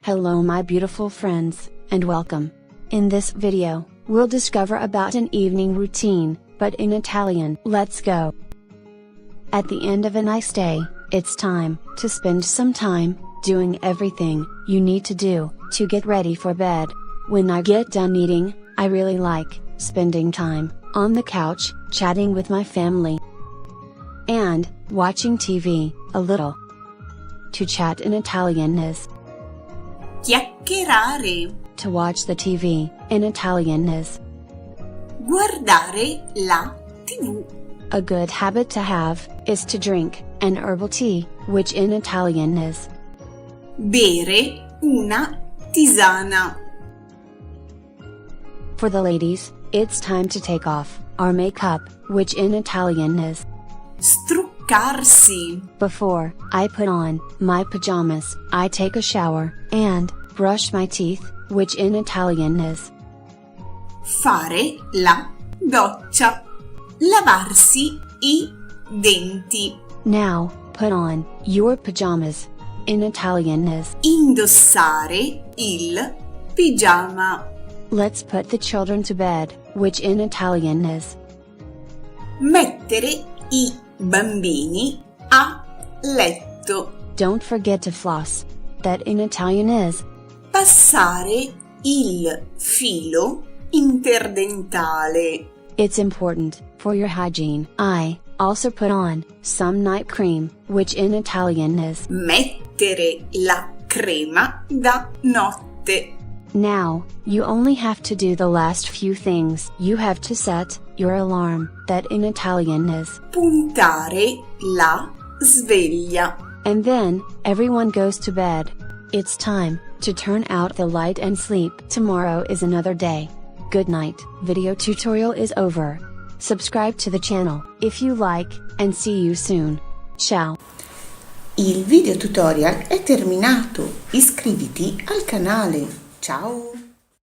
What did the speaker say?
Hello my beautiful friends, and welcome. In this video, we'll discover about an evening routine, but in Italian. Let's go! At the end of a nice day, it's time to spend some time doing everything you need to do to get ready for bed. When I get done eating, I really like spending time on the couch, chatting with my family, and watching TV a little. To chat in Italian is chiacchierare. To watch the TV in Italian is Guardare la TV. A good habit to have is to drink an herbal tea, which in Italian is Bere una tisana. For the ladies, it's time to take off our makeup, which in Italian is Struccarsi. Before I put on my pajamas, I take a shower and brush my teeth, which in Italian is Fare la doccia. Lavarsi i denti. Now, put on your pajamas. In Italian is Indossare il pigiama. Let's put the children to bed, which in Italian is Mettere i bambini a letto. Don't forget to floss. That in Italian is Passare il filo interdentale. It's important for your hygiene. I also put on some night cream, which in Italian is Mettere la crema da notte. Now, you only have to do the last few things. You have to set your alarm, that in Italian is Puntare la sveglia. And then, everyone goes to bed. It's time to turn out the light and sleep. Tomorrow is another day. Good night. Video tutorial is over. Subscribe to the channel if you like, and see you soon. Ciao! Il video tutorial è terminato. Iscriviti al canale. Ciao!